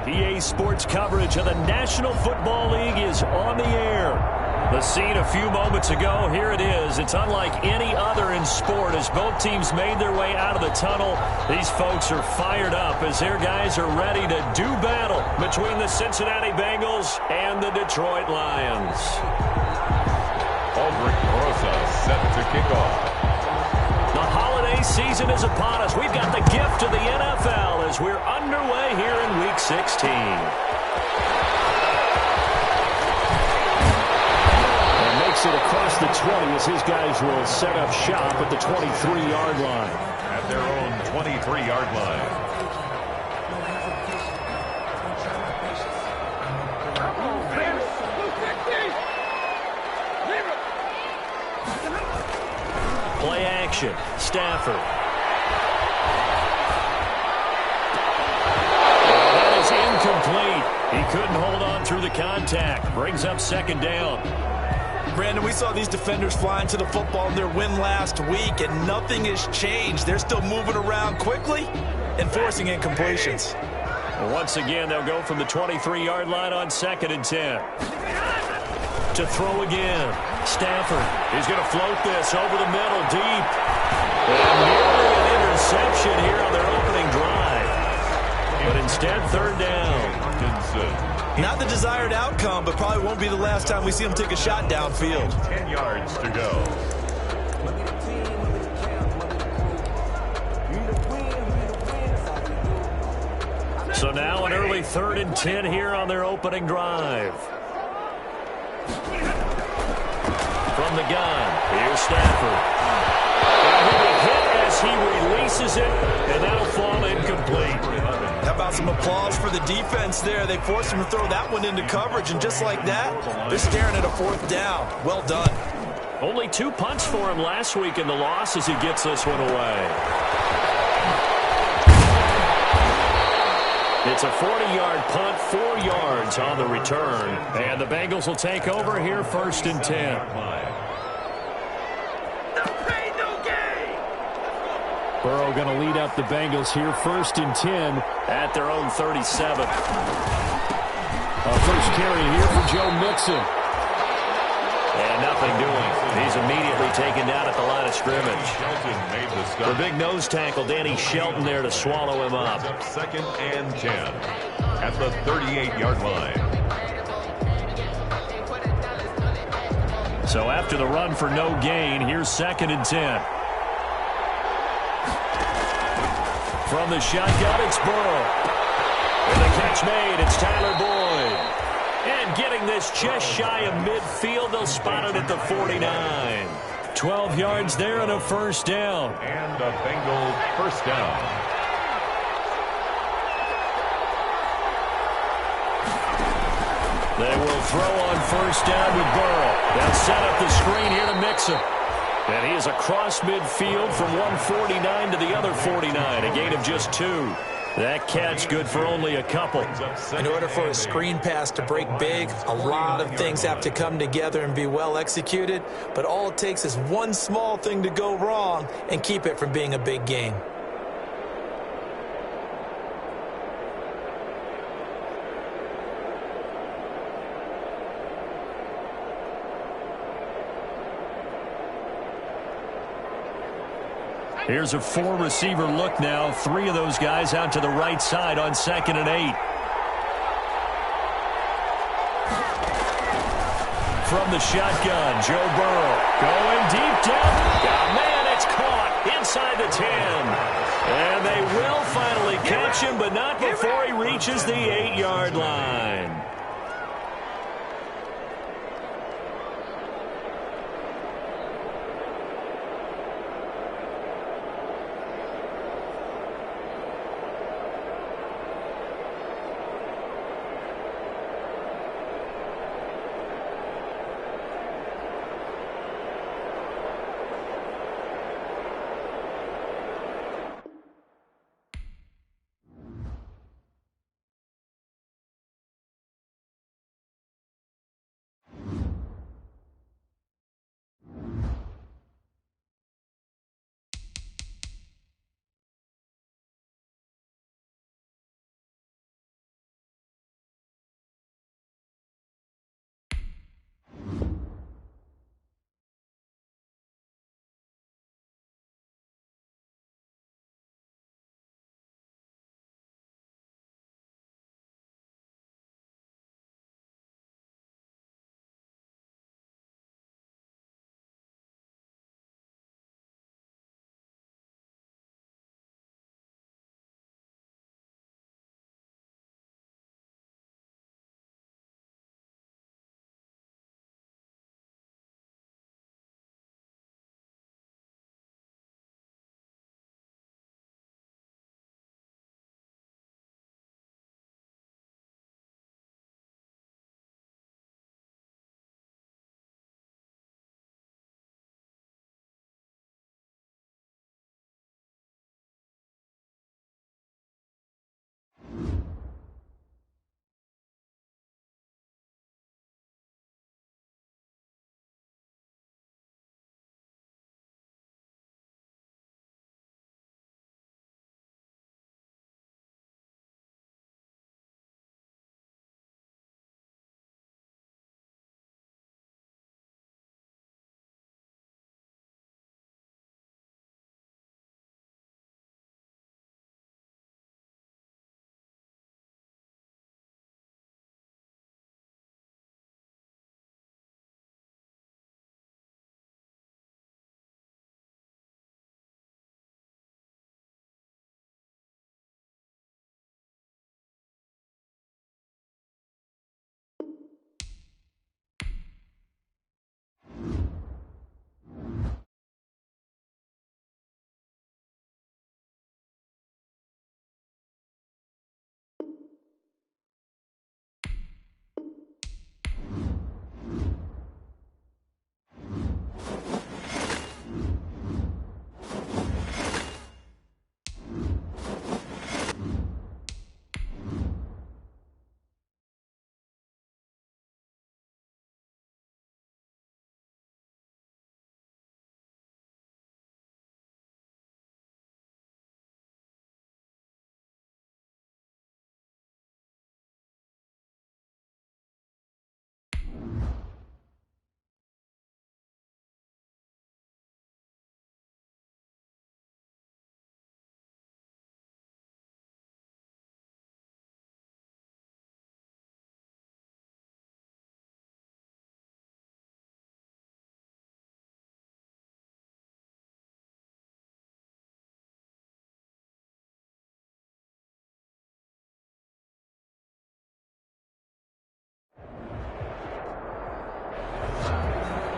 EA Sports coverage of the National Football League is on the air. The scene a few moments ago, here it is. It's unlike any other in sport as both teams made their way out of the tunnel. These folks are fired up as their guys are ready to do battle between the Cincinnati Bengals and the Detroit Lions. Aldrich Rosa set to kick off. The holiday season is upon us. We've got the gift of the NFL as we're underway here in Week 16. And makes it across the 20 as his guys will set up shop at the 23-yard line. At their own 23-yard line. Play action. Stafford. That is incomplete. He couldn't hold on through the contact. Brings up second down. Brandon, we saw these defenders flying to the football in their win last week, and nothing has changed. They're still moving around quickly and forcing incompletions. Once again, they'll go from the 23-yard line on 2nd and 10. To throw again. Stafford is going to float this over the middle deep. And nearly an interception here on their opening drive. But instead, third down. Not the desired outcome, but probably won't be the last time we see him take a shot downfield. 10 yards to go. So now an early 3rd and 10 here on their opening drive. From the gun, here's Stafford. And he'll be hit as he releases it, and that'll fall incomplete. How about some applause for the defense there? They forced him to throw that one into coverage, and just like that, they're staring at a 4th down. Well done. Only 2 punts for him last week in the loss as he gets this one away. It's a 40-yard punt, 4 yards on the return. And the Bengals will take over here 1st and 10. Burrow going to lead up the Bengals here 1st and 10 at their own 37. A first carry here for Joe Mixon. And nothing doing. He's immediately taken down at the line of scrimmage. The big nose tackle, Danny Shelton, there to swallow him up. 2nd and 10 at the 38-yard line. So after the run for no gain, here's 2nd and 10. From the shotgun, it's Burrow. And the catch made, it's Tyler Boyd. And getting this just shy of midfield, they'll spot it at the 49. 12 yards there and a first down. And a Bengals first down. They will throw on first down with Burrow. They'll set up the screen here to Mixon. And he is across midfield from 149 to the other 49, a gain of just 2. That catch good for only a couple. In order for a screen pass to break big, a lot of things have to come together and be well executed. But all it takes is one small thing to go wrong and keep it from being a big game. Here's a 4-receiver look now. 3 of those guys out to the right side on 2nd and 8. From the shotgun, Joe Burrow going deep down. Oh, man, it's caught inside the 10. And they will finally catch him, but not before he reaches the 8-yard line.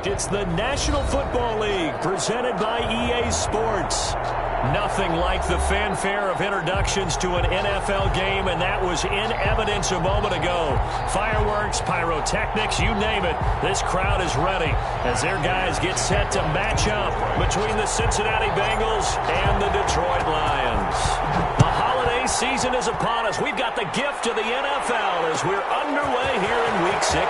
It's the National Football League presented by EA Sports. Nothing like the fanfare of introductions to an NFL game, and that was in evidence a moment ago. Fireworks, pyrotechnics, you name it. This crowd is ready as their guys get set to match up between the Cincinnati Bengals and the Detroit Lions. The holiday season is upon us. We've got the gift of the NFL as we're underway here in Week 16.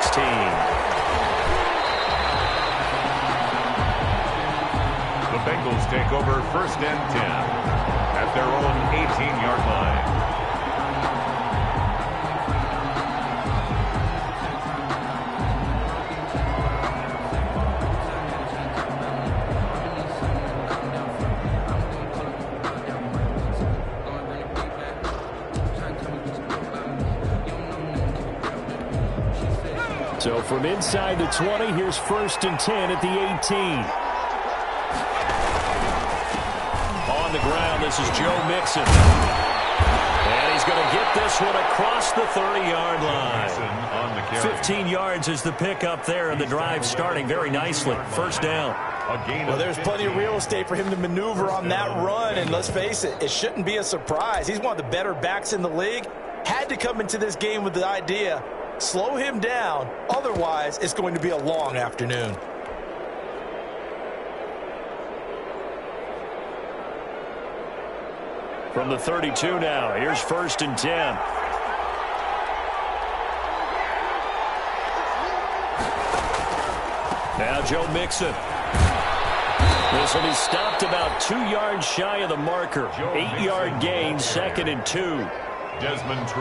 The Bengals take over 1st and 10 at their own 18-yard line. So from inside the 20, here's 1st and 10 at the 18. On the ground, this is Joe Mixon. And he's going to get this one across the 30-yard line. 15 yards is the pickup there, and the drive starting very nicely. 1st down. Well, there's plenty of real estate for him to maneuver on that run, and let's face it, it shouldn't be a surprise. He's one of the better backs in the league. Had to come into this game with the idea, slow him down, otherwise it's going to be a long afternoon. From the 32 now, here's 1st and 10. Now Joe Mixon. This will be stopped about 2 yards shy of the marker. 8-yard gain, 2nd and 2.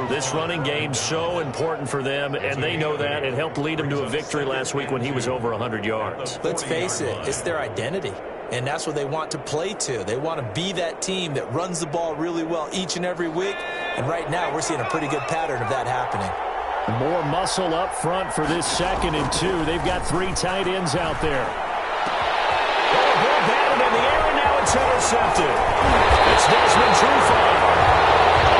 This running game so important for them, and they know that. It helped lead them to a victory last week when he was over 100 yards. Let's face it, it's their identity. And that's what they want to play to. They want to be that team that runs the ball really well each and every week. And right now, we're seeing a pretty good pattern of that happening. More muscle up front for this 2nd and 2. They've got 3 tight ends out there. Oh, ball batted in the air, and now it's intercepted. It's Desmond Trufant.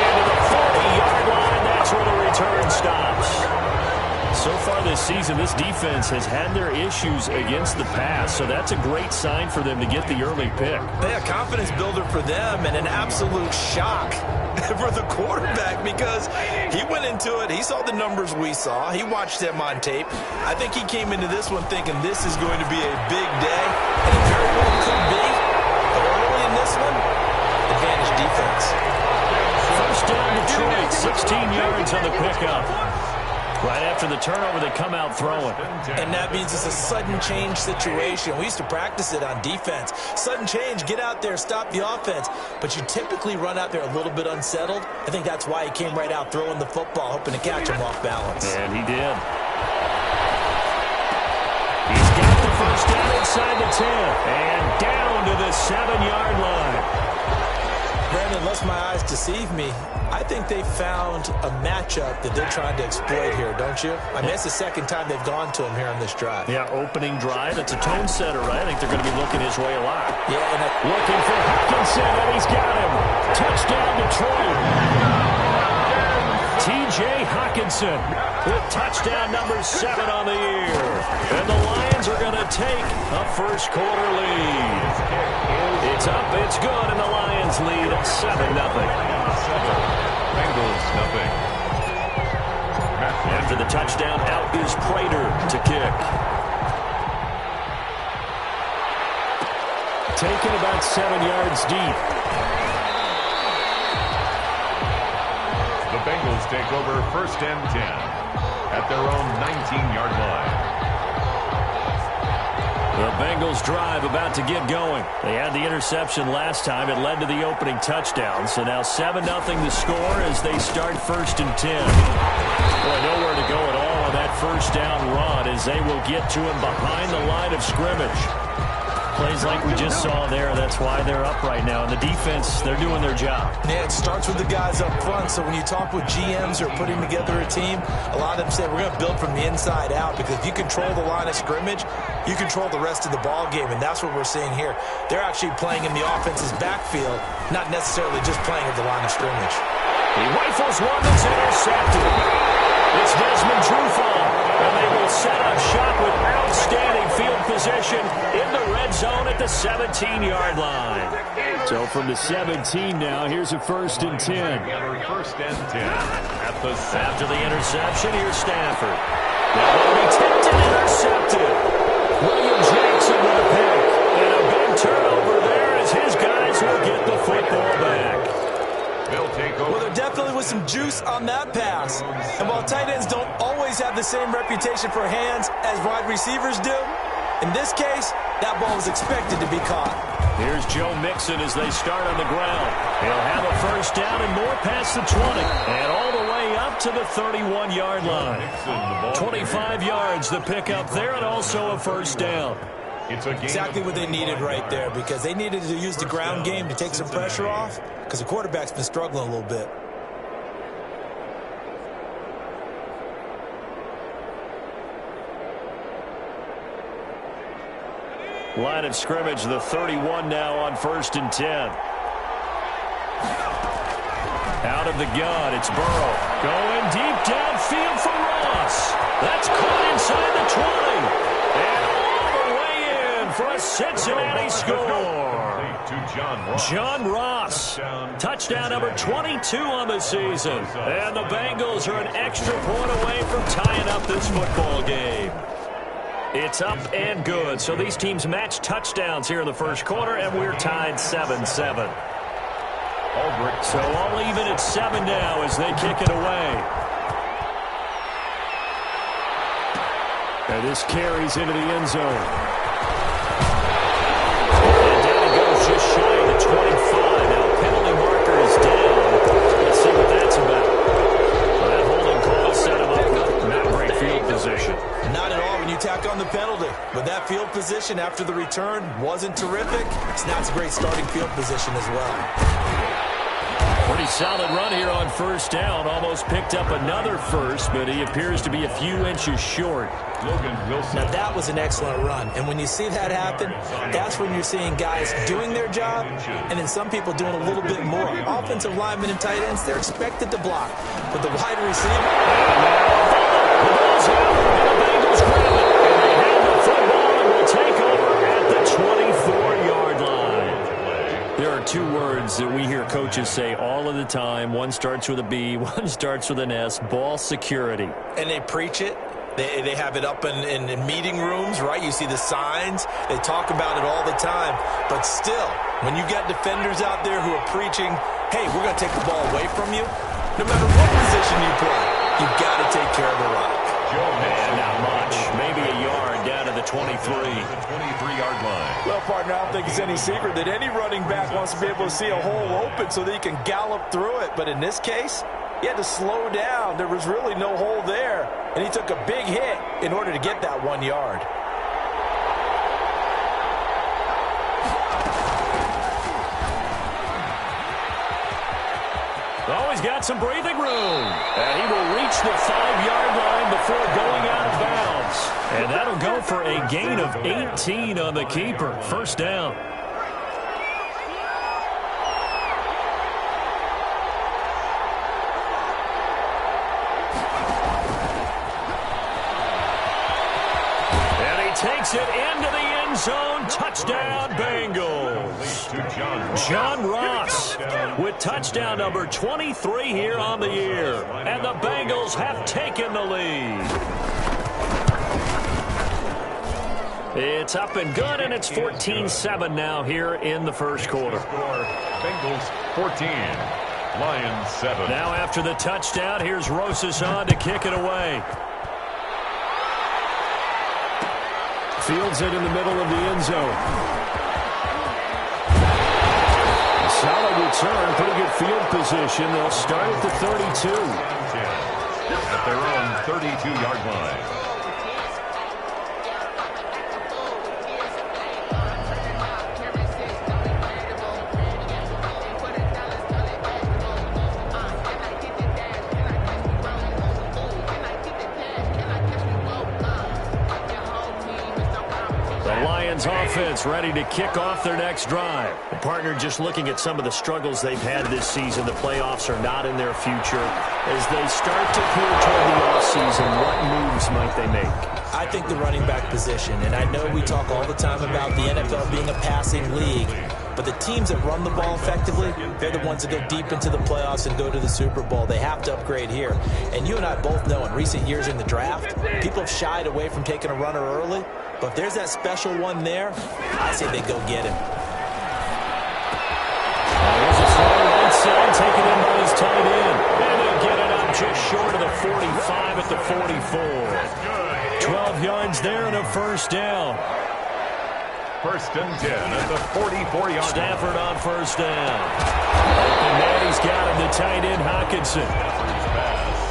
And to the 40-yard line, that's where the return stops. So far this season, this defense has had their issues against the pass, so that's a great sign for them to get the early pick. Yeah, confidence builder for them and an absolute shock for the quarterback because he went into it. He saw the numbers we saw. He watched them on tape. I think he came into this one thinking this is going to be a big day, and it very well could be. But early in this one, advantage defense. 1st down Detroit, 16 yards on the pickup. Right after the turnover, they come out throwing. And that means it's a sudden change situation. We used to practice it on defense. Sudden change, get out there, stop the offense. But you typically run out there a little bit unsettled. I think that's why he came right out throwing the football, hoping to catch him off balance. And he did. He's got the 1st down inside the 10. And down to the 7-yard line. Brandon, unless my eyes deceive me, I think they found a matchup that they're trying to exploit here, don't you? I mean, it's the 2nd time they've gone to him here on this drive. Yeah, opening drive. It's a tone setter, right? I think they're going to be looking his way a lot. Yeah, and looking for Hockenson, and he's got him. Touchdown, Detroit. T.J. Hockenson with touchdown number 7 on the year. And the Lions are going to take a 1st quarter lead. It's up, it's good, and the Lions lead 7-0. Bengals nothing. After the touchdown, out is Prater to kick. Taken about 7 yards deep. The Bengals take over 1st and 10 at their own 19-yard line. The Bengals drive about to get going. They had the interception last time. It led to the opening touchdown. So now 7-0 the score as they start 1st and 10. Boy, nowhere to go at all on that 1st down run as they will get to him behind the line of scrimmage. Plays like we just saw there. That's why they're up right now. And the defense, they're doing their job. Yeah, it starts with the guys up front. So when you talk with GMs who are putting together a team, a lot of them say we're going to build from the inside out because if you control the line of scrimmage, you control the rest of the ball game. And that's what we're seeing here. They're actually playing in the offense's backfield, not necessarily just playing at the line of scrimmage. He rifles one that's intercepted. It's Desmond Trufant, and they will set up shop with outstanding field position in the red zone at the 17-yard line. So from the 17 now, here's a 1st and 10. First and 10 at the After the interception, here's Stafford. Now will be tipped and intercepted. William Jackson with a pick. And a big turnover there as his guys will get the football back. They'll take over. Well, there definitely was some juice on that pass. And while tight ends don't always have the same reputation for hands as wide receivers do, in this case, that ball was expected to be caught. Here's Joe Mixon as they start on the ground. He'll have a 1st down and more past the 20. And all the way up to the 31-yard line. 25 yards the pickup there and also a 1st down. It's a game exactly what they needed right there because they needed to use the ground game to take some pressure off because the quarterback's been struggling a little bit. Line of scrimmage, the 31 now on 1st and 10. Out of the gun, it's Burrow. Going deep downfield for Ross. That's caught inside the 20. And all the way in for a Cincinnati score. John Ross. Touchdown number 22 on the season. And the Bengals are an extra point away from tying up this football game. It's up and good. So these teams match touchdowns here in the 1st quarter, and we're tied 7-7. So all even at 7 now as they kick it away. And this carries into the end zone. And down it goes just shy of the 25. Now penalty marker is down. Let's see what that's about. Well, that holding call set him up with not great field position. Not at all when you tack on the penalty. But that field position after the return wasn't terrific. So now it's a great starting field position as well. Pretty solid run here on 1st down. Almost picked up another 1st, but he appears to be a few inches short. Logan Wilson. Now that was an excellent run. And when you see that happen, that's when you're seeing guys doing their job and then some people doing a little bit more. Offensive linemen and tight ends, they're expected to block. But the wide receiver... The ball's out, and the Bengals grab it. And they have the football and will take over at the 24-yard line. There are 2 words that we hear coaches say all of the time. One starts with a B, one starts with an S, ball security. And they preach it. They have it up in meeting rooms, right? You see the signs. They talk about it all the time. But still, when you got defenders out there who are preaching, hey, we're going to take the ball away from you, no matter what position you play, you've got to take care of the rock. And not much. Maybe a yard down to the 23. The 23-yard line. Well, partner, I don't think it's any secret that any running back wants to be able to see a hole open so that he can gallop through it. But in this case, he had to slow down. There was really no hole there. And he took a big hit in order to get that 1 yard. Oh, he's got some breathing room. And he will reach the 5-yard line before going out of bounds. And that'll go for a gain of 18 on the keeper. 1st down. And he takes it into the end zone. Touchdown, Bengals. John Ross with touchdown number 23 here on the year. And the Bengals have taken the lead. It's up and good, and it's 14-7 now here in the 1st quarter. Bengals 14, Lions 7. Now after the touchdown, here's Rosas on to kick it away. Fields it in the middle of the end zone. Solid return, pretty good field position. They'll start at the 32. At their own 32-yard line. defense ready to kick off their next drive. The partner, just looking at some of the struggles they've had this season, the playoffs are not in their future. As they start to peer toward the offseason, what moves might they make? I think the running back position, and I know we talk all the time about the NFL being a passing league, but the teams that run the ball effectively, they're the ones that go deep into the playoffs and go to the Super Bowl. They have to upgrade here. And you and I both know in recent years in the draft, people have shied away from taking a runner early, but if there's that special one there, I say they go get him. There's a throw right side, taken in by his tight end. And he'll get it up just short of the 45 at the 44. 12 yards there and a first down. First and 10 at the 44-yard line. Stafford on first down. And there he's got him, the tight end Hockenson.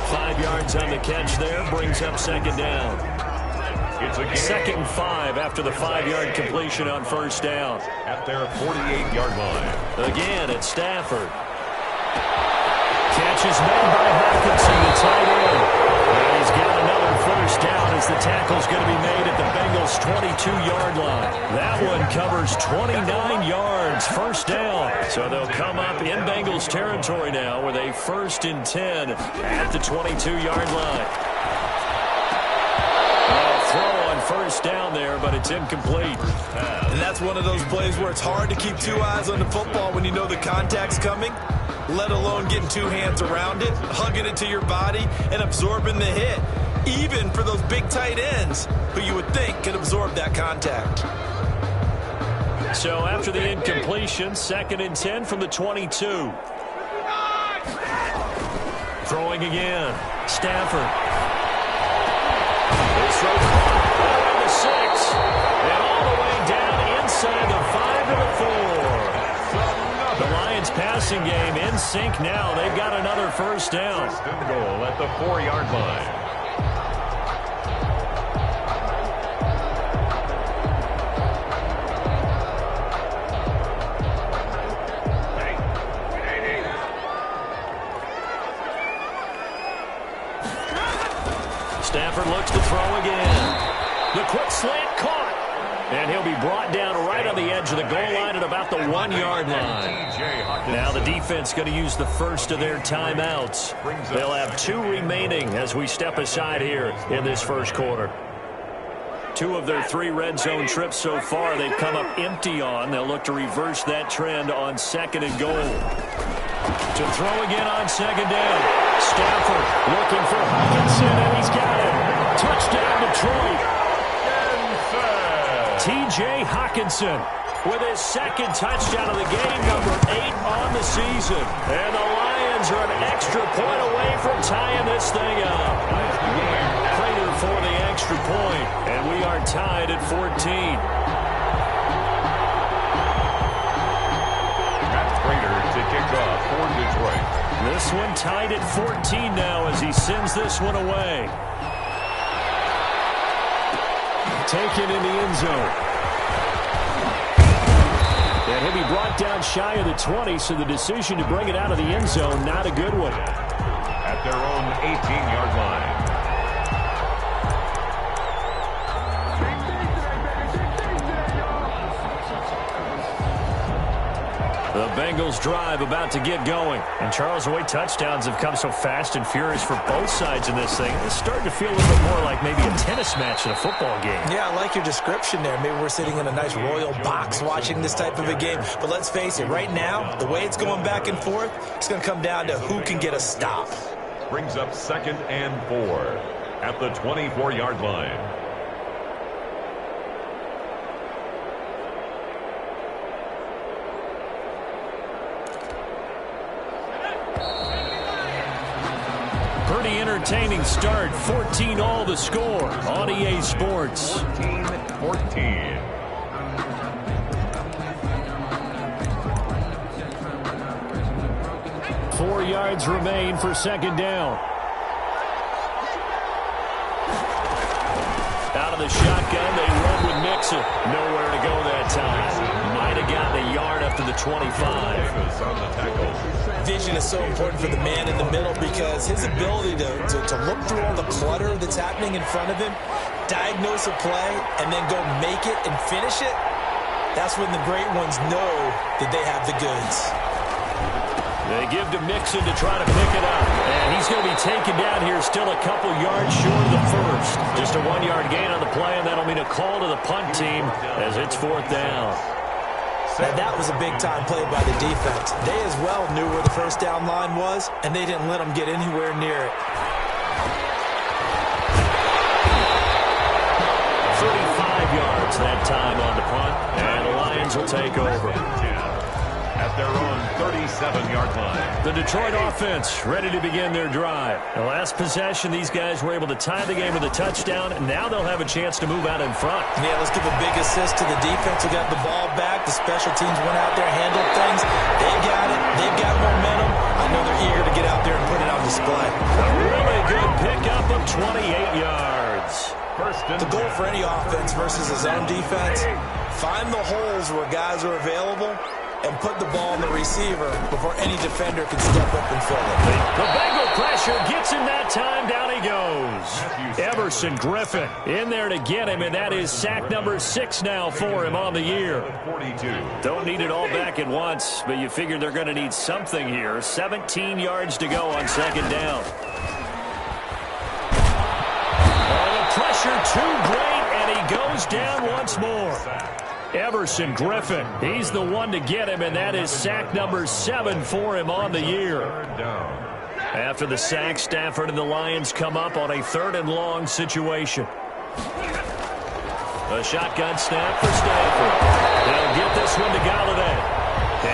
5 yards on the catch there, brings up second down. It's a second and 5 after the 5-yard completion on first down. At their 48-yard line. Again, it's Stafford. Catch is made by Hockenson, the tight end. And he's got another first down as the tackle's going to be made at the Bengals' 22-yard line. That one covers 29 yards, first down. So they'll come up in Bengals territory now with a 1st and 10 at the 22-yard line. Throw on first down there, but it's incomplete. And that's one of those plays where it's hard to keep 2 eyes on the football when you know the contact's coming, let alone getting 2 hands around it, hugging it to your body, and absorbing the hit, even for those big tight ends who you would think could absorb that contact. So after the incompletion, 2nd and 10 from the 22. Throwing again, Stafford. This throw around the 6, and all the way down inside the 5 to the 4. The Lions passing game in sync now. They've got another first down. First and goal at the 4-yard line. Stafford looks to throw again. The quick slant caught. And he'll be brought down right on the edge of the goal line at about the 1-yard line. Now the defense going to use the first of their timeouts. They'll have 2 remaining as we step aside here in this first quarter. 2 of their 3 red zone trips so far they've come up empty on. They'll look to reverse that trend on 2nd and goal. To throw again on 2nd down. Stafford looking for Hockenson, and he's got him. Touchdown, Detroit. T.J. Hockenson with his 2nd touchdown of the game, number 8 on the season. And the Lions are an extra point away from tying this thing up. Prater for the extra point, and we are tied at 14. Prater to kick off for Detroit. This one tied at 14 now as he sends this one away. Taken in the end zone. And he'll be brought down shy of the 20, so the decision to bring it out of the end zone, not a good one. At their own 18-yard line. The Bengals drive about to get going. And Charles, the way touchdowns have come so fast and furious for both sides in this thing, it's starting to feel a little bit more like maybe a tennis match than a football game. Yeah, I like your description there. Maybe we're sitting in a nice royal box watching this type of a game. But let's face it, right now, the way it's going back and forth, it's going to come down to who can get a stop. Brings up 2nd and 4 at the 24-yard line. Pretty entertaining start. 14-all the score on EA Sports. 14-14. 4 yards remain for 2nd down. Out of the shotgun, they run with Mixon. Nowhere to go that time. Might have gotten a yard up to the 25. Vision is so important for the man in the middle because his ability to look through all the clutter that's happening in front of him, diagnose a play, and then go make it and finish it, That's when the great ones know that they have the goods. They give to Mixon to try to pick it up. And he's going to be taken down here, still a couple yards short of the first. Just a 1-yard gain on the play, and that'll mean a call to the punt team as it's 4th down. Now, that was a big-time play by the defense. They as well knew where the first down line was, and they didn't let them get anywhere near it. 35 yards that time on the punt, and the Lions will take over. At their own 37-yard line. The Detroit offense ready to begin their drive. The last possession, these guys were able to tie the game with a touchdown, and now they'll have a chance to move out in front. Yeah, let's give a big assist to the defense who got the ball back. The special teams went out there, handled things. They got it. They've got momentum. I know they're eager to get out there and put it on display. A really good pickup of 28 yards. The goal for any offense versus his own defense, find the holes where guys are available and put the ball on the receiver before any defender can step up and fill it. The Bengal pressure gets him that time. Down he goes. Everson Griffin in there to get him, and that is sack number 6 now for him on the year. 42. Don't need it all back at once, but you figure they're going to need something here. 17 yards to go on 2nd down. Oh, the pressure too great, and he goes down once more. Everson Griffin, he's the one to get him, and that is sack number 7 for him on the year. After the sack, Stafford and the Lions come up on a 3rd and long situation. A shotgun snap for Stafford. They'll get this one to Galladay.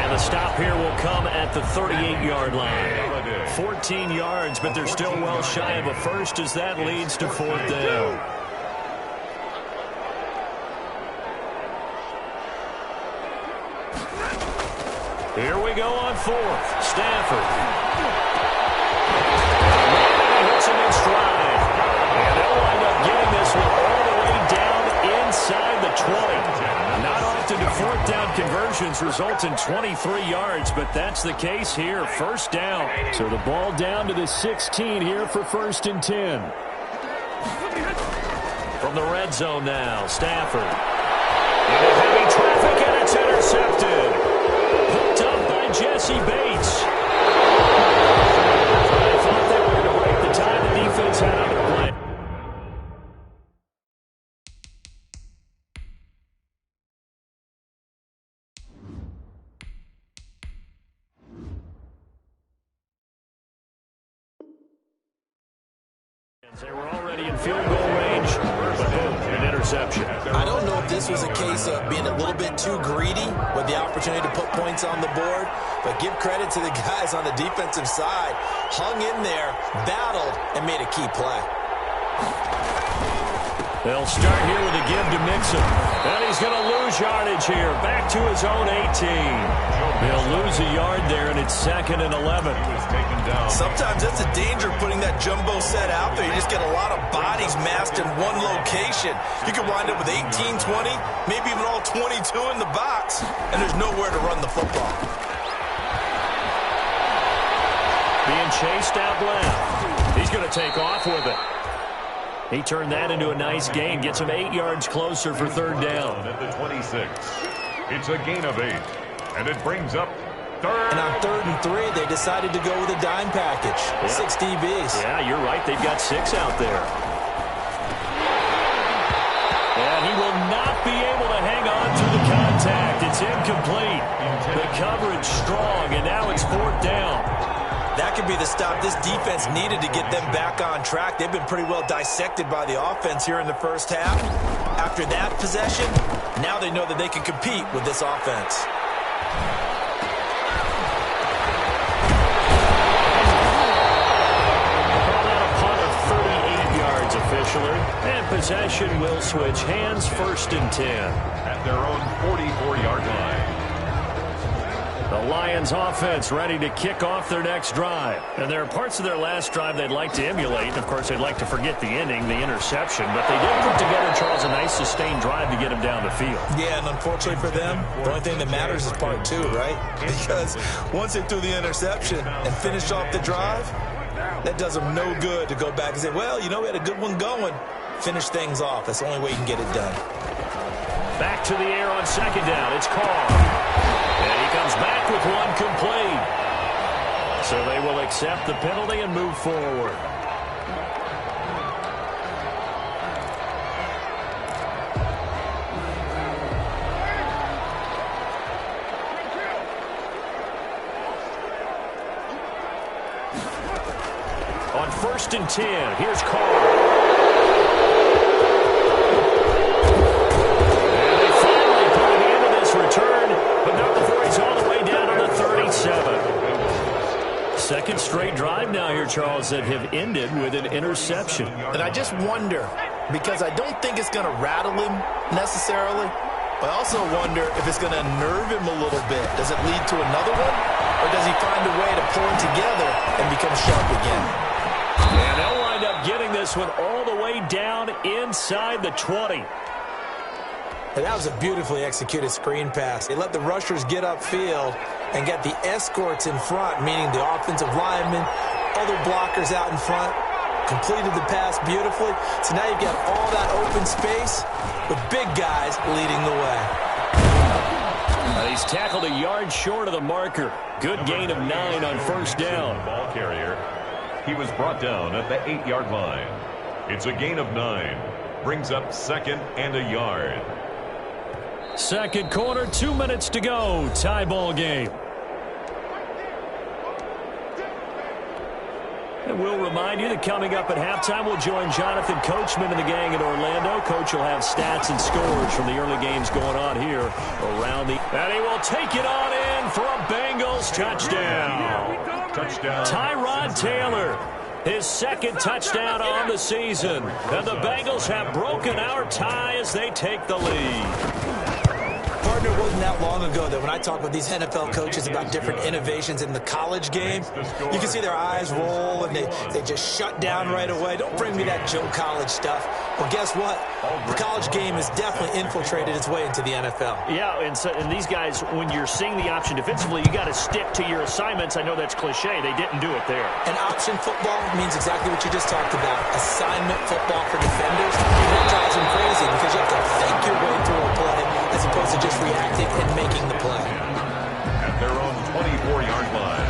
And the stop here will come at the 38-yard line. 14 yards, but they're still well shy of a first as that leads to 4th down. Here we go on 4th. Stafford. And he hits him in stride. And they'll wind up getting this one all the way down inside the 20. Not often do 4th down conversions result in 23 yards, but that's the case here. 1st down. So the ball down to the 16 here for 1st and 10. From the red zone now, Stafford. Into heavy traffic, and it's intercepted. Picked up by Jesse Bates. I thought they were going to break the tie the defense had on the play. They were already in field goal range, but boom, an interception. I don't know if this was a case of being a little bit too greedy with the opportunity to put points on the board, but give credit to the guys on the defensive side. Hung in there, battled, and made a key play. They'll start here with a give to Mixon. And he's going to lose yardage here. Back to his own 18. They'll lose a yard there, and it's 2nd and 11. Sometimes that's a danger putting that jumbo set out there. You just get a lot of bodies massed in one location. You could wind up with 18, 20, maybe even all 22 in the box, and there's nowhere to run the football. Being chased out left. He's going to take off with it. He turned that into a nice gain. Gets him 8 yards closer for 3rd down. At the 26. It's a gain of 8. And it brings up 3rd. And on 3rd and 3, they decided to go with a dime package. Yeah. 6 DBs. Yeah, you're right. They've got 6 out there. And he will not be able to hang on through the contact. It's incomplete. The coverage strong, and now it's 4th down. That could be the stop this defense needed to get them back on track. They've been pretty well dissected by the offense here in the first half. After that possession, now they know that they can compete with this offense. Call that a punt of 38 yards officially. And possession will switch hands. 1st and 10. At their own 44-yard line. The Lions offense ready to kick off their next drive. And there are parts of their last drive they'd like to emulate. Of course, they'd like to forget the ending, the interception. But they did put together, Charles, a nice sustained drive to get them down the field. Yeah, and unfortunately for them, the only thing that matters is part 2, right? Because once they threw the interception and finished off the drive, that does them no good to go back and say, well, you know, we had a good one going. Finish things off. That's the only way you can get it done. Back to the air on second down. It's Carr. And he comes back with one complete. So they will accept the penalty and move forward. On 1st and 10, here's Carr. And they finally put an end to this return, but not before he's all the way down to the 37. Second straight drive now here, Charles, that have ended with an interception. And I just wonder, because I don't think it's going to rattle him necessarily, but I also wonder if it's going to nerve him a little bit. Does it lead to another one? Or does he find a way to pull it together and become sharp again? And they'll wind up getting this one all the way down inside the 20. And that was a beautifully executed screen pass. They let the rushers get upfield and get the escorts in front, meaning the offensive linemen, other blockers out in front, completed the pass beautifully. So now you've got all that open space with big guys leading the way. He's tackled a yard short of the marker. Good gain of 9 on first down. Ball carrier. He was brought down at the 8-yard line. It's a gain of 9. Brings up 2nd and a yard. Second quarter, 2 minutes to go. Tie ball game. And we'll remind you that coming up at halftime, we'll join Jonathan Coachman and the gang in Orlando. Coach will have stats and scores from the early games going on here around the... And he will take it on in for a Bengals touchdown. Touchdown. Tyrod Taylor, his second touchdown on the season. And the Bengals have broken our tie as they take the lead. Partner, wasn't that long ago that when I talk with these NFL coaches about different innovations in the college game, you can see their eyes roll and they just shut down right away. Don't bring me that Joe College stuff. Well, guess what? The college game has definitely infiltrated its way into the NFL. Yeah, and these guys, when you're seeing the option defensively, you got to stick to your assignments. I know that's cliche. They didn't do it there. And option football means exactly what you just talked about. Assignment football for defenders. That drives them crazy because you have to think your way through a play as opposed to just reacting and making the play. At their own 24-yard line.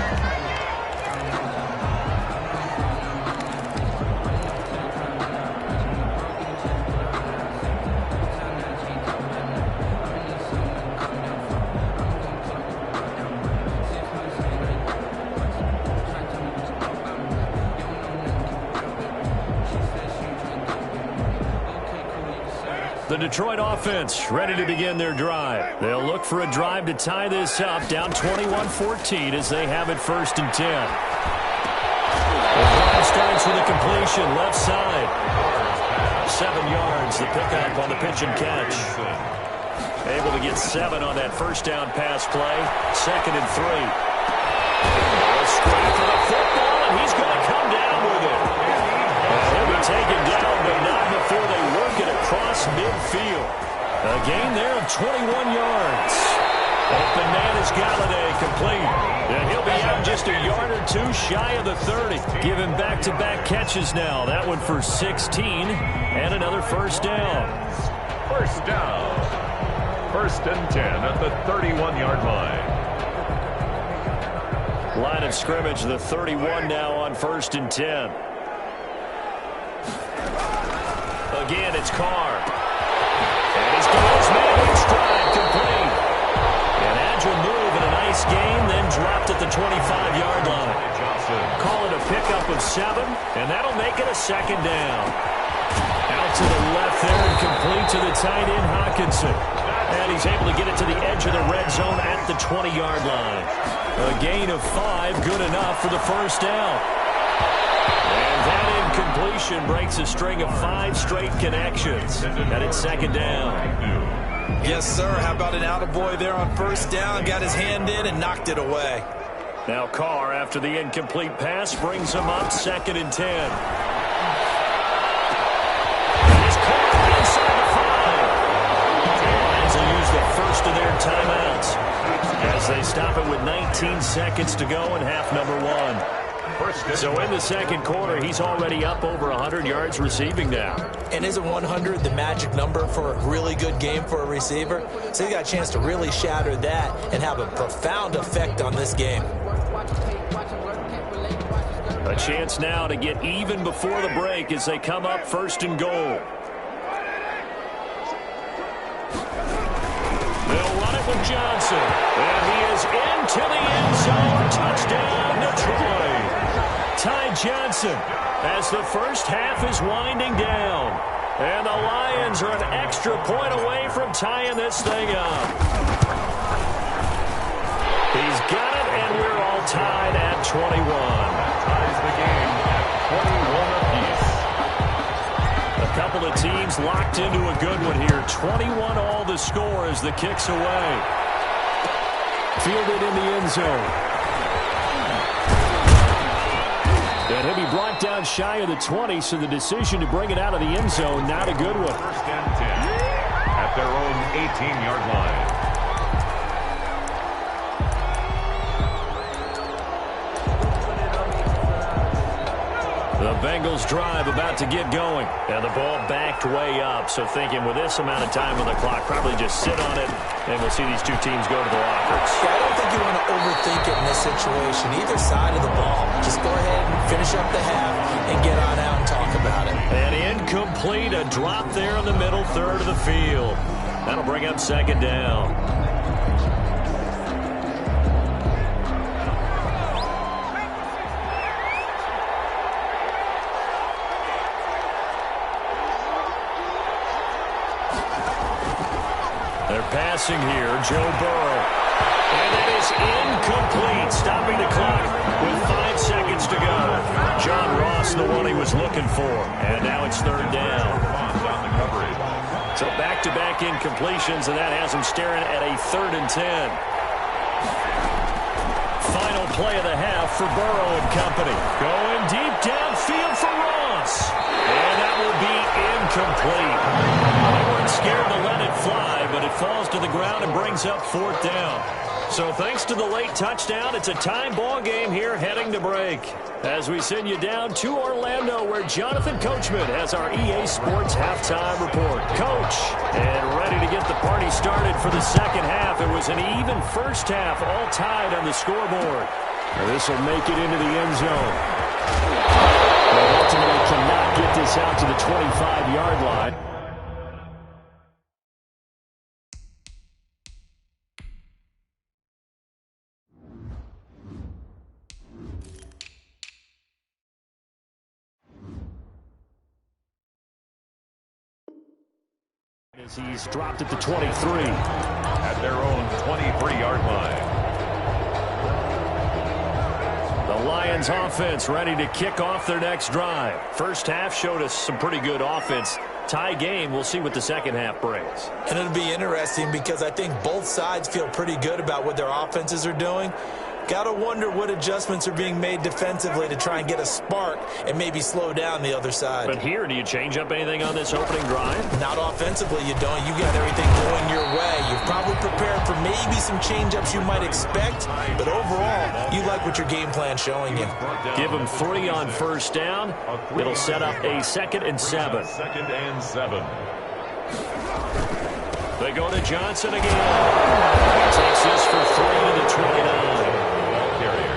The Detroit offense ready to begin their drive. They'll look for a drive to tie this up, down 21-14 as they have it 1st and 10. The drive starts with a completion, left side. 7 yards, the pickup on the pitch and catch. Able to get 7 on that first down pass play. 2nd and 3. A scrap for the football, and he's going to come down with it. He'll be taken down, but not before they work it across midfield. A gain there of 21 yards. Open man is Galladay, complete. And he'll be out just a yard or 2 shy of the 30. Give him back-to-back catches now. That one for 16 and another first down. First down. 1st and 10 at the 31-yard line. Line of scrimmage, the 31 now on 1st and 10. Again, it's Carr. And he's got his man in stride, complete. An agile move and a nice gain, then dropped at the 25-yard line. Call it a pickup of 7, and that'll make it a 2nd down. Out to the left there and complete to the tight end, Hawkinson. And he's able to get it to the edge of the red zone at the 20-yard line. A gain of 5, good enough for the first down. And that incompletion breaks a string of 5 straight connections. And it's 2nd down. Yes, sir. How about an attaboy there on first down? Got his hand in and knocked it away. Now Carr, after the incomplete pass, brings him up 2nd and 10. He's caught inside the 5. Lions will use the first of their timeouts as they stop it with 19 seconds to go in half number 1. So in the second quarter, he's already up over 100 yards receiving now. And isn't 100 the magic number for a really good game for a receiver? So he's got a chance to really shatter that and have a profound effect on this game. A chance now to get even before the break as they come up first and goal. They'll run it with Johnson. And he is into the end zone. Touchdown, Detroit. Ty Johnson as the first half is winding down. And the Lions are an extra point away from tying this thing up. He's got it, and we're all tied at 21. Ties the game at 21 apiece. A couple of teams locked into a good one here. 21 all the score as the kick's away. Fielded in the end zone. And he'll be brought down shy of the 20, so the decision to bring it out of the end zone, not a good one. First and 10 at their own 18-yard line. The Bengals drive about to get going. And the ball backed way up. So thinking with this amount of time on the clock, probably just sit on it, and we'll see these two teams go to the lockers. Yeah, I don't think you want to overthink it in this situation. Either side of the ball. Just go ahead and finish up the half and get on out and talk about it. And incomplete, a drop there in the middle third of the field. That'll bring up second down. They're passing here, Joe Burrow. And it is incomplete, stopping the clock with 5 seconds to go. John Ross, the one he was looking for. And now it's third down. So back-to-back incompletions, and that has him staring at a 3rd and 10. Final play of the half for Burrow and company. Going deep downfield for Ross. And that will be incomplete. They weren't scared to let it fly, but it falls to the ground and brings up 4th down. So thanks to the late touchdown, it's a time ball game here heading to break. As we send you down to Orlando, where Jonathan Coachman has our EA Sports halftime report. Coach, and ready to get the party started for the second half. It was an even first half, all tied on the scoreboard. This will make it into the end zone. They ultimately cannot get this out to the 25-yard line. As he's dropped at the 23. At their own 23-yard line. The Lions offense ready to kick off their next drive. First half showed us some pretty good offense. Tie game, we'll see what the second half brings. And it'll be interesting because I think both sides feel pretty good about what their offenses are doing. Got to wonder what adjustments are being made defensively to try and get a spark and maybe slow down the other side. But here, do you change up anything on this opening drive? Not offensively, you don't. You got everything going your way. You've probably prepared for maybe some change-ups you might expect, but overall, you like what your game plan's showing you. Give them 3 on first down. It'll set up a 2nd and 7. 2nd and 7. They go to Johnson again. He takes this for 3 to the 29.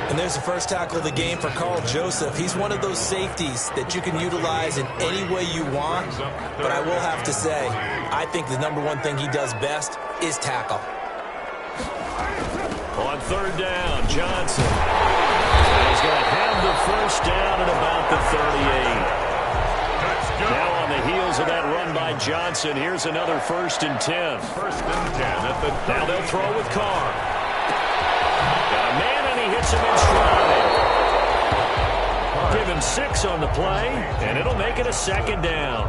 And there's the first tackle of the game for Carl Joseph. He's one of those safeties that you can utilize in any way you want. But I will have to say, I think the number one thing he does best is tackle. On third down, Johnson. He's going to have the first down at about the 38. Now on the heels of that run by Johnson, here's another 1st and 10. 1st and 10 at the 30. Now they'll throw with Carr. Got a man, and he hits him in stride. Give him 6 on the play, and it'll make it a 2nd down.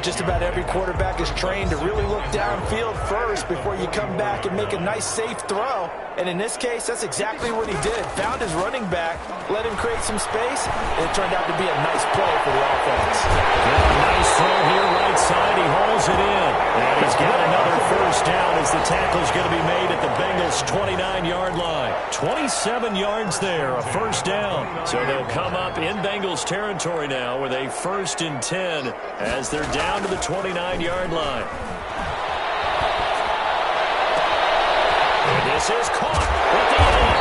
Just about every quarterback is trained to really look downfield first before you come back and make a nice, safe throw. And in this case, that's exactly what he did. Found his running back, let him create some space, and it turned out to be a nice play for the offense. Nice throw here, right side. He hauls it in. And he's got another first down as the tackle's going to be made at the Bengals' 29-yard line. 27 yards there, a first down. So they'll come up in Bengals territory now with a 1st and 10 as they're down to the 29-yard line. And this is caught at the end.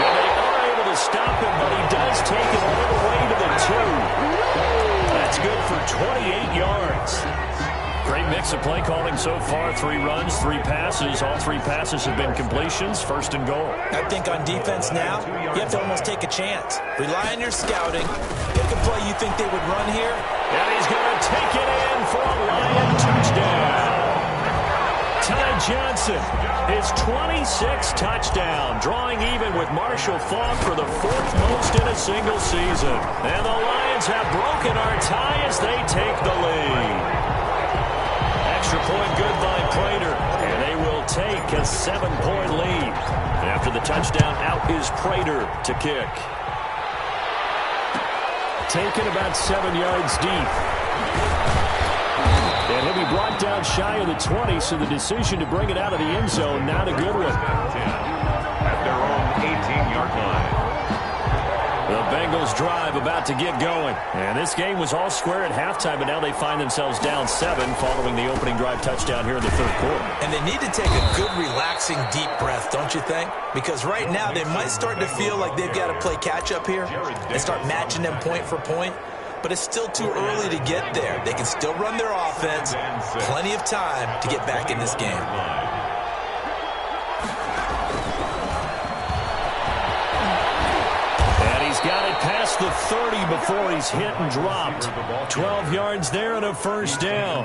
And they are able to stop him, but he does take it all the way to the 2. That's good for 28 yards. Great mix of play calling so far. 3 runs, 3 passes. All 3 passes have been completions. 1st and goal. I think on defense now, you have to almost take a chance. Rely on your scouting. Pick a play you think they would run here. And he's going to take it in for a Lion touchdown. Ty Johnson, his 26th touchdown, drawing even with Marshall Faulk for the 4th most in a single season. And the Lions have broken our tie as they take the lead. Extra point good by Prater, and they will take a 7-point lead. After the touchdown, out is Prater to kick. Taken about 7 yards deep. And he'll be brought down shy of the 20, so the decision to bring it out of the end zone, not a good one. At their own 18-yard line. The Bengals drive about to get going. And this game was all square at halftime, but now they find themselves down 7 following the opening drive touchdown here in the 3rd quarter. And they need to take a good, relaxing, deep breath, don't you think? Because right now they might start to feel like they've got to play catch-up here and start matching them point for point. But it's still too early to get there. They can still run their offense. Plenty of time to get back in this game. Got it past the 30 before he's hit and dropped. 12 yards there and a first down.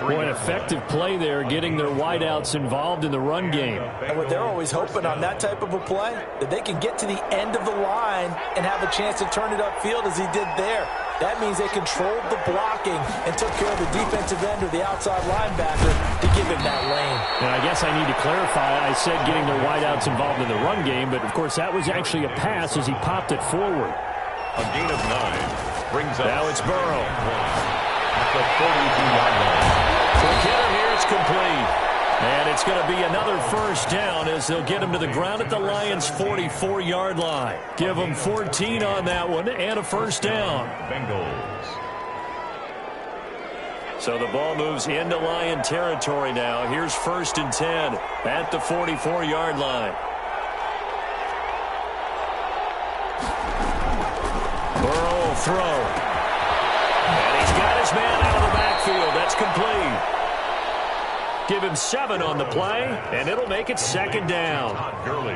Boy, an effective play there, getting their wideouts involved in the run game. And what they're always hoping on that type of a play, that they can get to the end of the line and have a chance to turn it upfield as he did there. That means they controlled the blocking and took care of the defensive end or the outside linebacker to give him that lane. And I guess I need to clarify, I said getting their wideouts involved in the run game, but of course that was actually a pass as he popped it forward. A gain of 9 brings up. Now it's Burrow. At the 42-yard line. For Kittle here, it's complete. And it's going to be another first down as they'll get him to the ground at the Lions' 44-yard line. Give them 14 on that one and a first down. Bengals. So the ball moves into Lion territory now. Here's 1st and 10 at the 44-yard line. Burrow will throw. And he's got his man out of the backfield. That's complete. Give him 7 on the play, and it'll make it 2nd down. Gurley.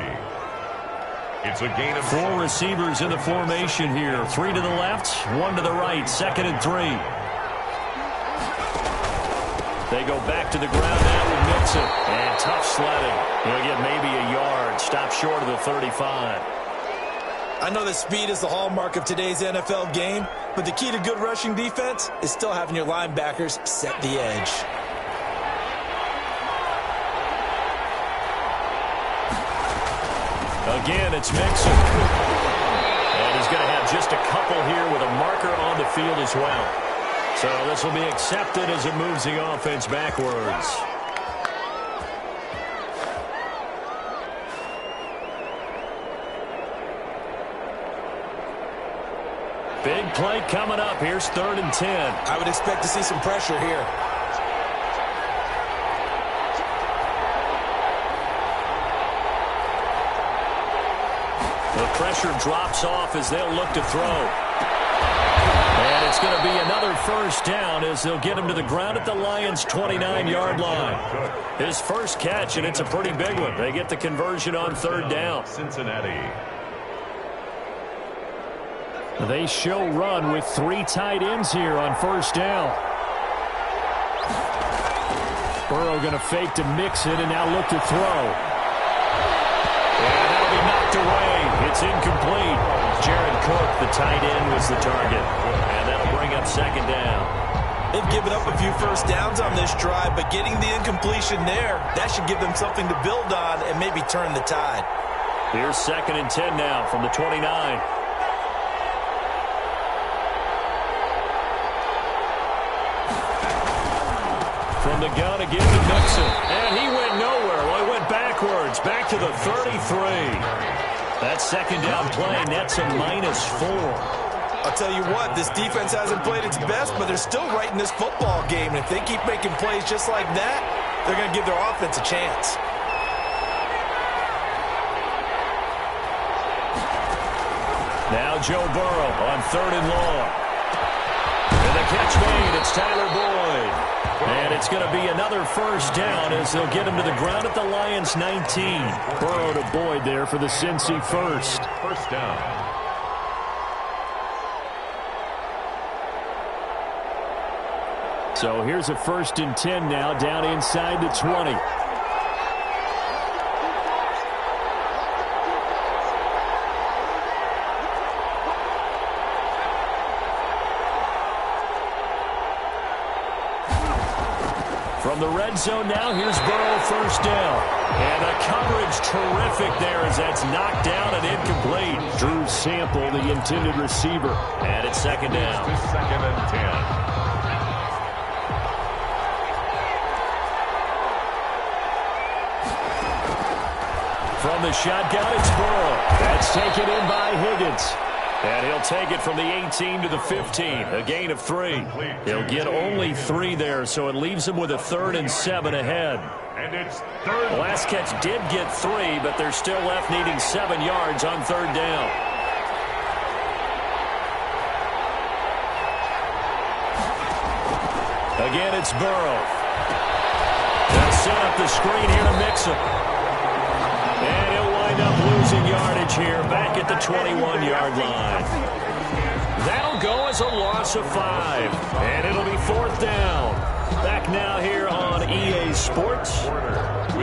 It's a gain of 4 receivers in the formation here. 3 to the left, 1 to the right. 2nd and 3. They go back to the ground now with Mixon. And tough sledding. He'll get maybe a yard. Stop short of the 35. I know that speed is the hallmark of today's NFL game, but the key to good rushing defense is still having your linebackers set the edge. Again, it's Mixon. And he's going to have just a couple here with a marker on the field as well. So this will be accepted as it moves the offense backwards. Big play coming up. Here's 3rd and 10. I would expect to see some pressure here. The pressure drops off as they'll look to throw. And it's going to be another first down as they'll get him to the ground at the Lions' 29-yard line. His first catch, and it's a pretty big one. They get the conversion on 3rd down. Cincinnati. They show run with 3 tight ends here on 1st down. Burrow going to fake to Mixon and now look to throw. And that'll be knocked away. It's incomplete. Jared Cook, the tight end, was the target. And that'll bring up 2nd down. They've given up a few first downs on this drive, but getting the incompletion there, that should give them something to build on and maybe turn the tide. Here's 2nd and 10 now from the 29. From the gun again to Mixon. And he went nowhere. Well, he went backwards. Back to the 33. That 2nd down play nets a -4. I'll tell you what, this defense hasn't played its best, but they're still right in this football game. And if they keep making plays just like that, they're going to give their offense a chance. Now Joe Burrow on 3rd and long. And the catch made. It's Tyler Boyd. And it's going to be another first down as they'll get him to the ground at the Lions' 19. Burrow to Boyd there for the Cincy first. First down. So here's a 1st and 10 now down inside the 20. From the red zone now, here's Burrow, first down. And the coverage terrific there as that's knocked down and incomplete. Drew Sample, the intended receiver. And it's 2nd down. 2nd and 10. From the shotgun, it's Burrow. That's taken in by Higgins. And he'll take it from the 18 to the 15, a gain of 3. He'll get only 3 there, so it leaves him with a 3rd and 7 ahead. And it's 3rd. The last catch did get 3, but they're still left needing 7 yards on 3rd down. Again, it's Burrow. They'll set up the screen here to Mixon. And he'll wind up losing yardage here back at the 21-yard line. That'll go as a loss of 5. And it'll be 4th down. Back now here on EA Sports.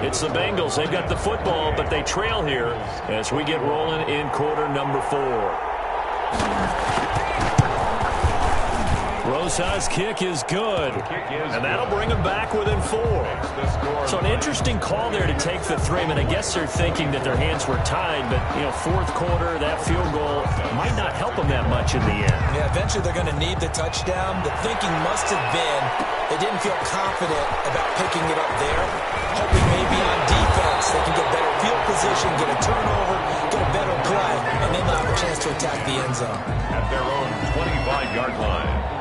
It's the Bengals. They've got the football, but they trail here as we get rolling in quarter number 4. Rosa's kick is good, and that'll bring them back within 4. So an interesting call there to take the 3. I mean, I guess they're thinking that their hands were tied, but, you know, 4th quarter, that field goal might not help them that much in the end. Yeah, eventually they're going to need the touchdown. The thinking must have been they didn't feel confident about picking it up there, hoping maybe on defense they can get better field position, get a turnover, get a better play, and then they'll have a chance to attack the end zone. At their own 25-yard line.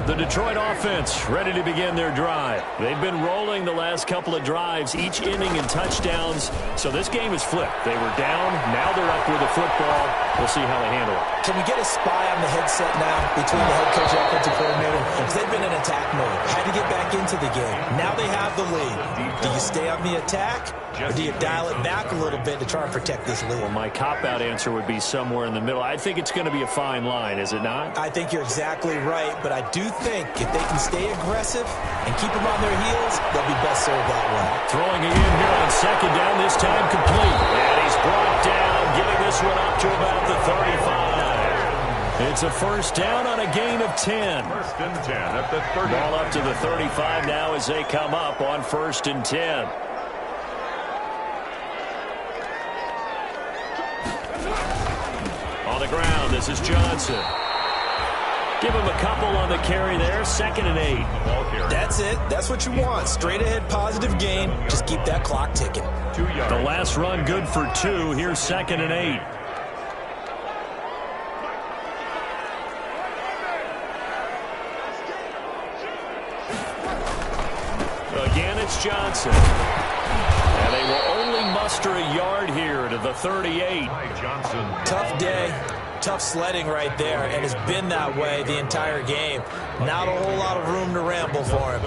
The Detroit offense ready to begin their drive. They've been rolling the last couple of drives, each inning in touchdowns. So this game is flipped. They were down. Now they're up with the football. We'll see how they handle it. Can we get a spy on the headset now between the head coach and offensive coordinator? Because they've been in attack mode. Had to get back into the game. Now they have the lead. Do you stay on the attack, or do you dial it back a little bit to try and protect this lead? Well, my cop-out answer would be somewhere in the middle. I think it's going to be a fine line, is it not? I think you're exactly right, but I do think if they can stay aggressive and keep them on their heels, they'll be best served that way. Throwing it in here on 2nd down, this time complete. And he's brought down, getting this one up to about the 35. It's a first down on a gain of 10. 1st and 10 at the 30. Ball up to the 35 now as they come up on 1st and 10. On the ground, this is Johnson. Give him a couple on the carry there. 2nd and 8. That's it. That's what you want. Straight ahead, positive gain. Just keep that clock ticking. 2 yards. The last run good for 2. Here's 2nd and 8. Again, it's Johnson. And they will only muster a yard here to the 38. Johnson. Tough day. Tough sledding right there, and it's been that way the entire game. Not a whole lot of room to ramble for him.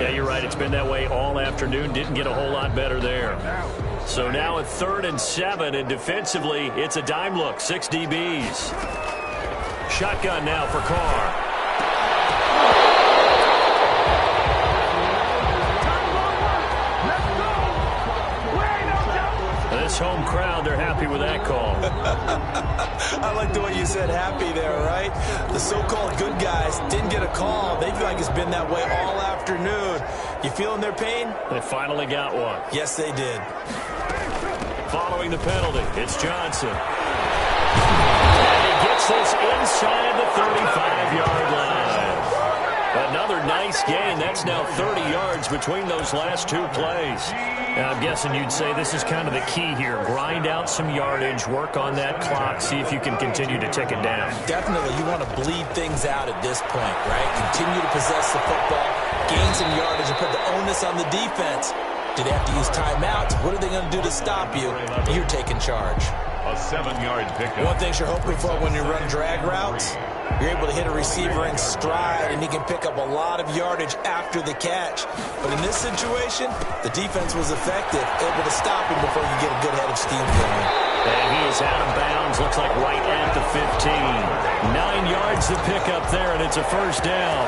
Yeah, you're right. It's been that way all afternoon. Didn't get a whole lot better there. So now at 3rd and 7, and defensively, it's a dime look. 6 DBs. Shotgun now for Carr. this home crowd, they're happy with that call. I like the way you said happy there, right? The so-called good guys didn't get a call. They feel like it's been that way all afternoon. You feeling their pain? They finally got one. Yes, they did. Following the penalty, it's Johnson. And he gets this inside the 35-yard line. Another nice gain. That's now 30 yards between those last two plays. Now, I'm guessing you'd say this is kind of the key here. Grind out some yardage, work on that clock, see if you can continue to tick it down. Definitely, you want to bleed things out at this point, right? Continue to possess the football, gain some yardage, and put the onus on the defense. Do they have to use timeouts? What are they going to do to stop you? You're taking charge. A 7-yard pickup. One thing you're hoping for when you run drag routes, you're able to hit a receiver in stride, and he can pick up a lot of yardage after the catch. But in this situation, the defense was effective, able to stop him before you get a good head of steam going. And he is out of bounds, looks like right at the 15. 9 yards to pick up there, and it's a first down.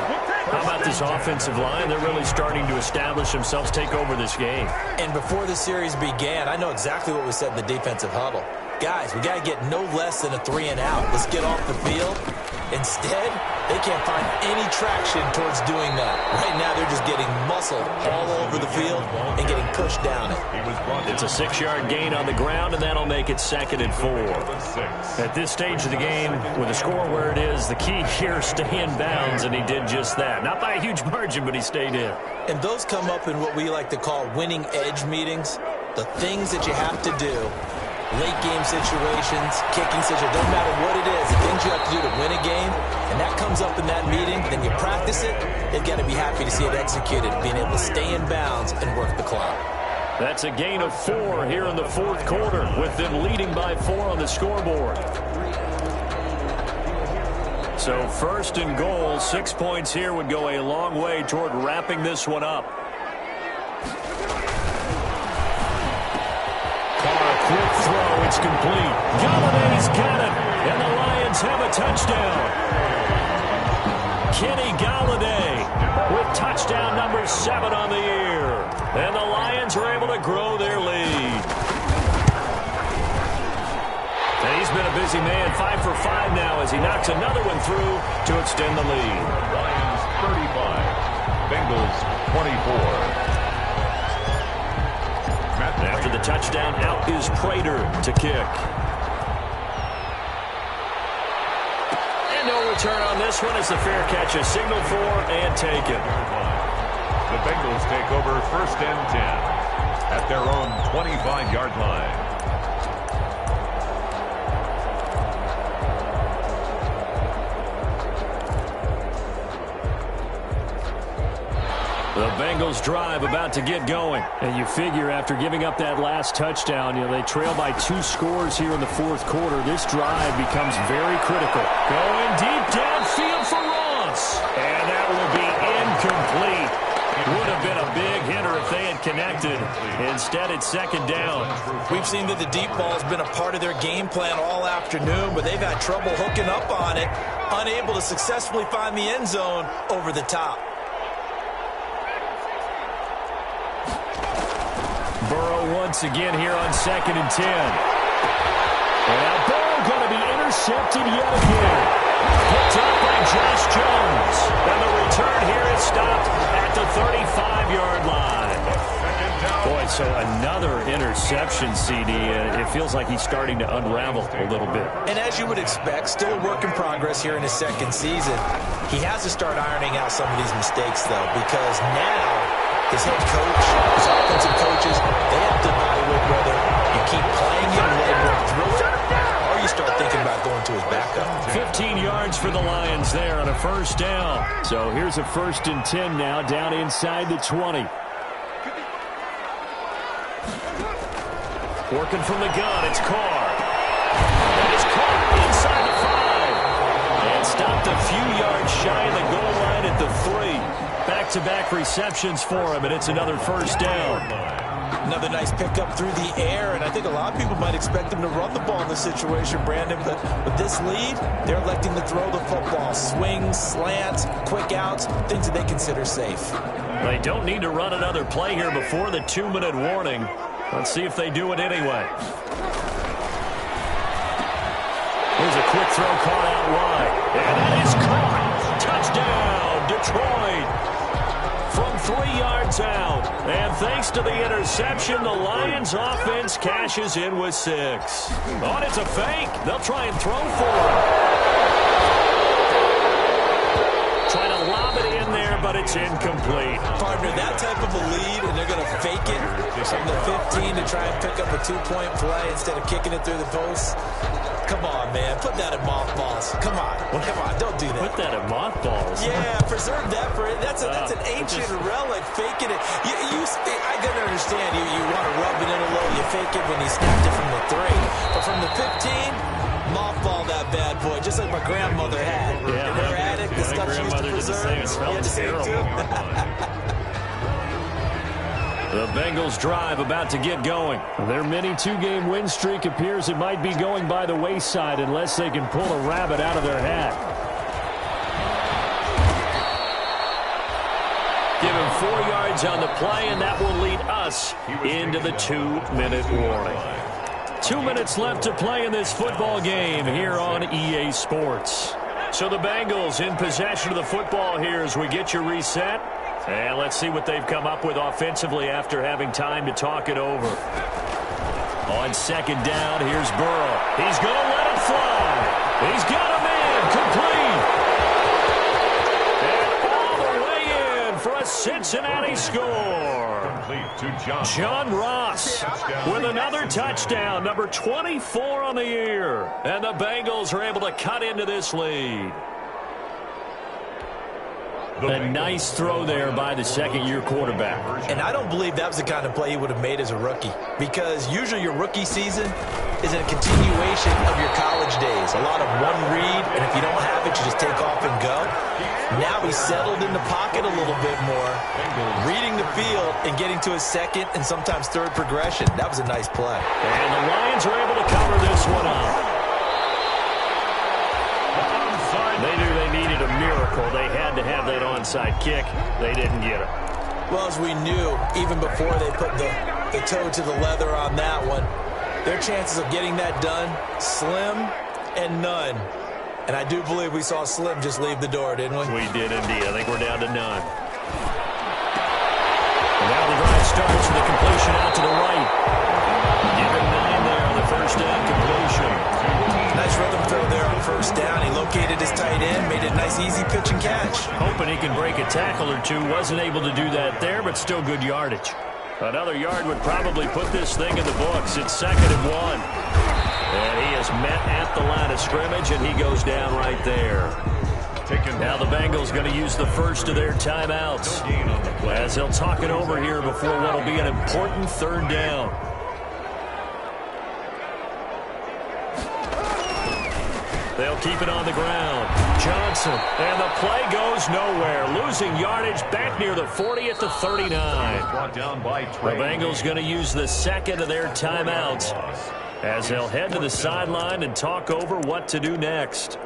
How about this offensive line? They're really starting to establish themselves, take over this game. And before the series began, I know exactly what was said in the defensive huddle. Guys, we got to get no less than a 3-and-out. Let's get off the field. Instead, they can't find any traction towards doing that. Right now, they're just getting muscled all over the field and getting pushed down it. It's a 6-yard gain on the ground, and that'll make it 2nd and 4. At this stage of the game, with the score where it is, the key here is stay in bounds, and he did just that. Not by a huge margin, but he stayed in. And those come up in what we like to call winning edge meetings. The things that you have to do. Late game situations, kicking situations, doesn't matter what it is, the things you have to do to win a game, and that comes up in that meeting, then you practice it, they've got to be happy to see it executed, being able to stay in bounds and work the clock. That's a gain of 4 here in the fourth quarter, with them leading by 4 on the scoreboard. So 1st and goal, 6 points here would go a long way toward wrapping this one up. Quick throw, it's complete. Galladay's got it, and the Lions have a touchdown. Kenny Galladay with touchdown number 7 on the year. And the Lions are able to grow their lead. And he's been a busy man, 5 for 5 now as he knocks another one through to extend the lead. Lions 35, Bengals 24. After the touchdown, out is Prater to kick. And no return on this one as the fair catch is signaled for and taken. The Bengals take over 1st and 10 at their own 25-yard line. The Bengals drive about to get going. And you figure after giving up that last touchdown, they trail by 2 scores here in the fourth quarter. This drive becomes very critical. Going deep downfield for Ross. And that will be incomplete. Would have been a big hitter if they had connected. Instead, it's 2nd down. We've seen that the deep ball has been a part of their game plan all afternoon, but they've had trouble hooking up on it, unable to successfully find the end zone over the top. Burrow once again here on 2nd and 10. And now Burrow going to be intercepted yet again. Picked up by Josh Jones. And the return here is stopped at the 35-yard line. Boy, so another interception, CD. It feels like he's starting to unravel a little bit. And as you would expect, still a work in progress here in his 2nd season. He has to start ironing out some of these mistakes, though, because now his head coach, his offensive coaches, they have to evaluate whether you keep playing him and let him work through it, or you start thinking about going to his backup. 15 yards for the Lions there on a 1st down. So here's a 1st and 10 now down inside the 20. Working from the gun, it's Carr. And it's caught inside the 5. And stopped a few yards shy of the goal line at the 3. Back-to-back receptions for him, and it's another 1st down. Another nice pickup through the air, and I think a lot of people might expect him to run the ball in this situation, Brandon, but with this lead, they're electing to throw the football. Swings, slants, quick outs, things that they consider safe. They don't need to run another play here before the 2-minute warning. Let's see if they do it anyway. Here's a quick throw caught out wide. And that is caught. Touchdown, Detroit. From 3 yards out. And thanks to the interception, the Lions offense cashes in with 6. Oh, it's a fake. They'll try and throw for him. Trying to lob it in there, but it's incomplete. Partner, that type of a lead, and they're going to fake it from the 15 to try and pick up a 2-point play instead of kicking it through the post. Come on, man. Put that in mothballs. Come on. Come on. Don't do that. Put that in mothballs. Yeah, preserve that for it. That's an ancient relic, faking it. I can understand you want to rub it in a little. You fake it when he snapped it from the 3. But from the 15, mothball that bad boy, just like my grandmother had. Yeah, in her attic, the stuff she used to preserve. It smells terrible. The Bengals drive about to get going. Their mini 2-game win streak appears it might be going by the wayside unless they can pull a rabbit out of their hat. Give him 4 yards on the play, and that will lead us into the 2-minute warning. 2 minutes left to play in this football game here on EA Sports. So the Bengals in possession of the football here as we get you reset. And let's see what they've come up with offensively after having time to talk it over. On second down, here's Burrow. He's going to let it fly. He's got a man complete. And all the way in for a Cincinnati score. John Ross with another touchdown, number 24 on the year. And the Bengals are able to cut into this lead. A nice throw there by the second-year quarterback. And I don't believe that was the kind of play he would have made as a rookie, because usually your rookie season is a continuation of your college days. A lot of one read, and if you don't have it, you just take off and go. Now he's settled in the pocket a little bit more, reading the field and getting to his second and sometimes third progression. That was a nice play. And the Lions are able to cover this one up. They knew they needed a miracle. They had to have that onside kick. They didn't get it. Well, as we knew, even before they put the toe to the leather on that one, their chances of getting that done, slim and none. And I do believe we saw Slim just leave the door, didn't we? We did indeed. I think we're down to none. And now the drive starts with a completion out to the right. Give him 9 there on the first down completion. Nice rhythm throw there on first down. He located his tight end, made a nice easy pitch and catch. Hoping he can break a tackle or two. Wasn't able to do that there, but still good yardage. Another yard would probably put this thing in the books. It's 2nd and 1. And he is met at the line of scrimmage, and he goes down right there. Now the Bengals going to use the first of their timeouts as they'll talk it over here before what will be an important 3rd down. They'll keep it on the ground. Johnson, and the play goes nowhere. Losing yardage back near the 40 at the 39. The Bengals going to use the 2nd of their timeouts as they'll head to the sideline and talk over what to do next.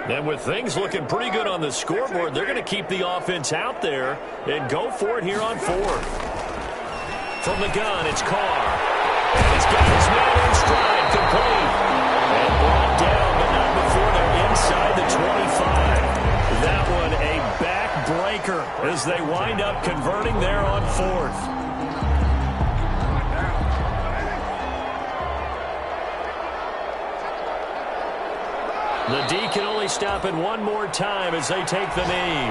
And with things looking pretty good on the scoreboard, they're going to keep the offense out there and go for it here on 4th. From the gun, it's Carr. And he's got his man in stride, complete. And brought down, but not before they're inside the 25. That one a backbreaker as they wind up converting there on 4th. The D can only stop it one more time as they take the knee.